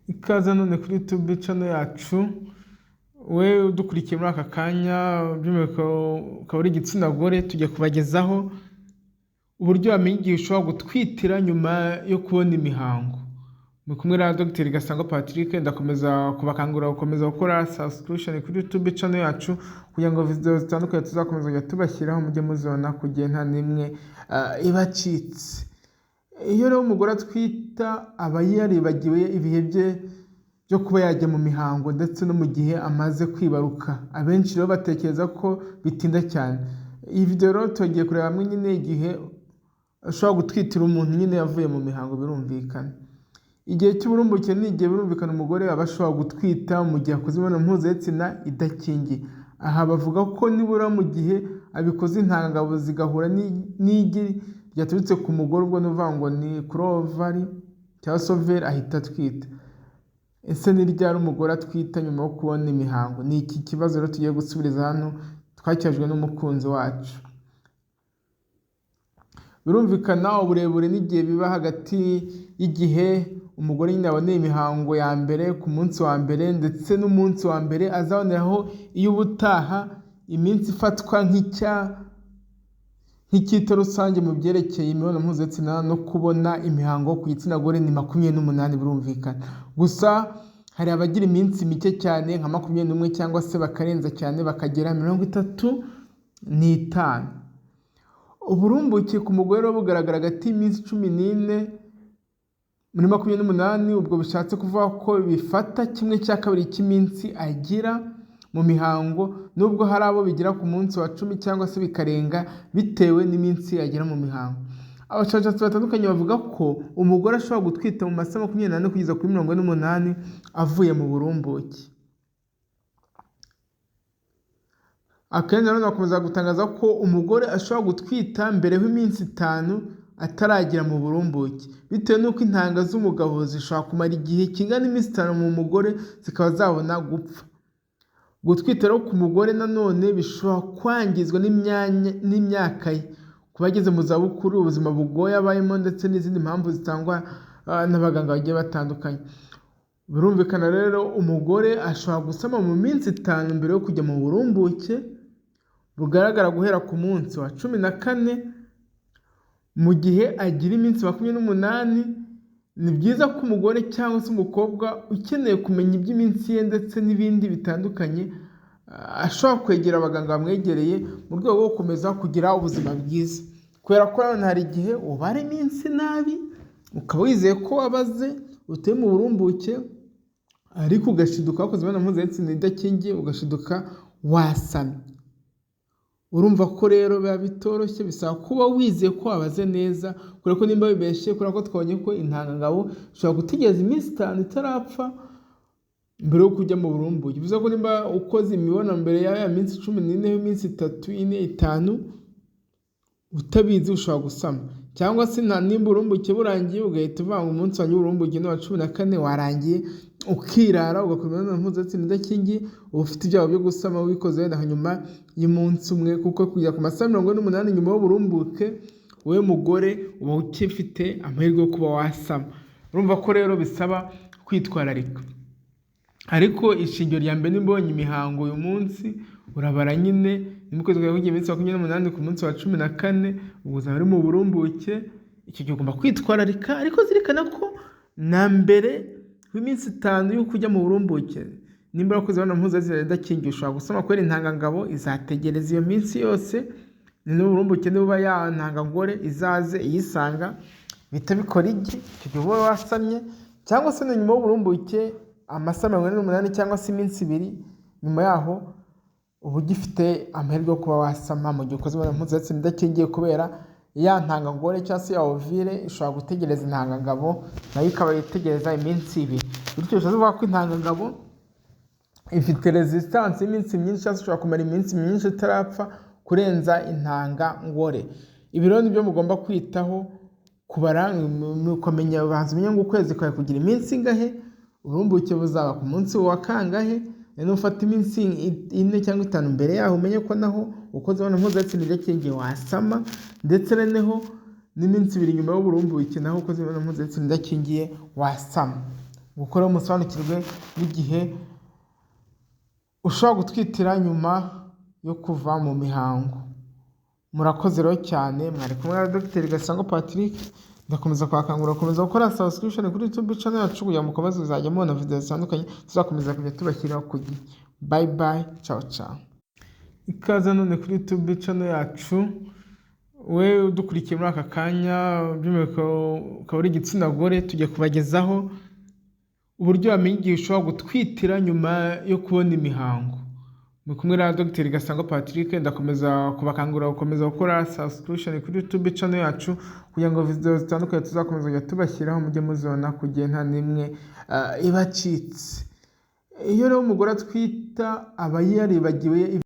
Ikaze none kuri YouTube channel yacu, we udukurikiye muri aka kanya by'umwihariko ukaba uri igitsina gore, tujya kubagezaho uburyo wamenya igihe ushobora gutwitira nyuma yo kubona imihango. Muri kumwe na Dr Gasangwa Patrick, ndakomeza kubakangurira gukomeza gukora subscription kuri YouTube channel yacu kugira ngo video zitandukanye tuzakomeza kujya tubashyiraho mujye muzibona kugihe nta nimwe ibacitse. Iyo rero umugore atwita aba yaribagiwe ibihe bye byo kuba yajya mu mihango ndetse no mu gihe amaze kwibaruka. Abenshi rero batekereza ko bitinda cyane. Iyi video rero tugiye kureba hamwe nyine igihe ashobora gutwitira umuntu nyine yavuye mu mihango, birumvikana. Igihe cy'uburumbuke ni igihe birumvikana umugore aba ashobora gutwita mu gihe akoze imibonano mpuzabitsina idakingiye. Aha bavuga ko nibura mu gihe abikoze intangangabo zigahura n'igi ryaturutse ku mugore, ubwo nuvuga ngo ni crovari cyangwa sovere, ahita atwita. Ese ni ryari umugore atwita nyuma yo kubona imihango? Ni iki kibazo rero tugiye gusubiriza hano, twakijwe n'umukunzi wacu. Birumvikana uburebure n'igihe biba hagati y'igihe umugore nyine aboneye imihango ya mbere ku munsi wa mbere ndetse n'umunsi wa mbere azaboneraho iyo ubutaha iminsi ifatwa nk'icyito rusange mu byerekeye imibonano mpuzabitsina no kubona imihango ku gitsina gore ni 28, birumvikana. Gusa hari abagira iminsi mike cyane nka 21 cyangwa se bakarenza cyane bakagera 35. Uburumbuke ku mugore bugaragara hagati y'iminsi 14 muri 28, ubwo bishatse kuvuga ko bifata 1/2 cy'iminsi agira mu mihango, nubwo hari abo bigira ku munsi wa 10 cyangwa se bikarenga bitewe n'iminsi agira mu mihango. Abashakashatsi batandukanye bavuga ko umugore ashobora gutwita mu masaha 24 kugeza kuri 48 avuye mu burumbuke. Akenshi rero bakomeza gutangaza ko umugore ashobora gutwita mbere y'iminsi 5 ataragira mu burumbuke, bitewe n'uko intanga z'umugabo zishobora kumara igihe kingana n'iminsi 5 mu mugore zikaba zabona gupfa. Gutwita rero ku mugore nanone bishobora kwangizwa n'imyaka ye, kuba ageze mu zabukuru, ubuzima bugoye abayemo ndetse n'izindi mpamvu zitangwa n'abaganga bagiye batandukanye. Birumvikana rero umugore ashobora gusama mu minsi 5 mbere yo kujya mu burumbuke, bugaragara guhera ku munsi wa 14 mu gihe agira iminsi 28. Ni byiza ko umugore cyangwa se umukobwa ukeneye kumenya iby'iminsi ye ndetse n'ibindi bitandukanye ashobora kwegera abaganga bamwegereye mu rwego rwo gukomeza kugira ubuzima bwiza. Kubera ko hari igihe ubara iminsi nabi ukaba wizeye ko wabaze utuye mu burumbuke, ariko ugashiduka wakoze imibonano mpuzabitsina idakingiye, ugashiduka wasamye. Urumva ko rero biba bitoroshye, bisaba kuba wizeye ko wabaze neza, kubera ko nimba wibeshye, kubera ko twabonye ko intangangabo ushobora gutegereza iminsi 5 itarapfa mbere yo kujya mu burumbuke. Bivuze ko nimba ukoze imibonano mbere ya minsi 14 y'iminsi 3, 4, 5 utabizi ushobora gusama, cyangwa se nimba urumbuke burangiye ugahita uvanga umunsi wanyu w'urumbuke wa 14 warangiye ukirara ugakora imibonano mpuzabitsina idakingiye, uba ufite ibyago byo gusama wikoze wenda nyuma y'umunsi umwe, kuko kujya ku masaha 48 nyuma y'uburumbuke wowe mugore uba ukifite amahirwe yo kuba wasama. Urumva ko rero bisaba kwitwararika. Ariko ishingiro rya mbere nimbonye imihango uyu munsi, urabara nyine nimba ugiye iminsi 28 ku munsi wa 14 ubwo uzaba uri mu burumbuke. Icyo gihe ugomba kwitwararika, ariko zirikana ko na mbere y'iminsi 5 yo kujya mu burumbuke nimba wakoze imibonano mpuzabitsina idakingiye ushobora gusama, kubera intangangabo izategereza iyo minsi yose. N'uburumbuke niba ya ntangangore izaze iyisanga bita bikora igi, icyo gihe uba wasamye. Cyangwa se nyuma y'uburumbuke amasaha 48 cyangwa se iminsi 2 nyuma yaho uba ugifite amahirwe yo kuba wasama mu gihe ukoze imibonano mpuzabitsina idakingiye, kubera ya ntangangore cyangwa se ya ovire ishobora gutegereza intangangabo, nayo ikaba yitegereza iminsi 2. Bityo bivuga ko intangangabo ifite resistance y'iminsi myinshi, cyangwa se ishobora kumara iminsi myinshi itarapfa kurenza intangangore. Ibi rero nibyo mugomba kwitaho, kubara mukamenya, banza umenye ngo ukwezi kwawe kugira iminsi ingahe, urumbuke buzaba ku munsi wa kangahe. Ufata iminsi 4 cyangwa 5 mbere yaho umenye ko naho ukoze imibonano mpuzabitsina idakingiye wasama, ndetse noneho n'iminsi 2 nyuma y'uburumbuke naho ukoze imibonano mpuzabitsina idakingiye wasama. gukora musobanukirwe n'igihe ushobora gutwitira nyuma yo kuva mu mihango. Murakoze rero cyane, mwari kumwe na Dr Gasangwa Patrick. Ndakomeza kubakangurira gukomeza gukora subscription kuri YouTube channel yacu kugira ngo mukomeze kuzajya mubona video zitandukanye tuzakomeza kujya tubashyiriraho ku gihe. Bye bye, ciao ciao. Ikaze none kuri YouTube channel yacu, we udukurikiye muri aka kanya by'umwihariko ukaba uri igitsina gore, tujya kubagezaho uburyo wamenya igihe ushobora gutwitira nyuma yo kubona imihango. Muri kumwe na Dr Gasangwa Patrick. Ndakomeza kubakangurira gukomeza gukora subscription kuri YouTube channel yacu kugira ngo video zitandukanye tuzakomeza kujya tubashyiraho mujye muzibona ku gihe nta n'imwe ibacitse. Iyo rero umugore atwita aba yaribagiwe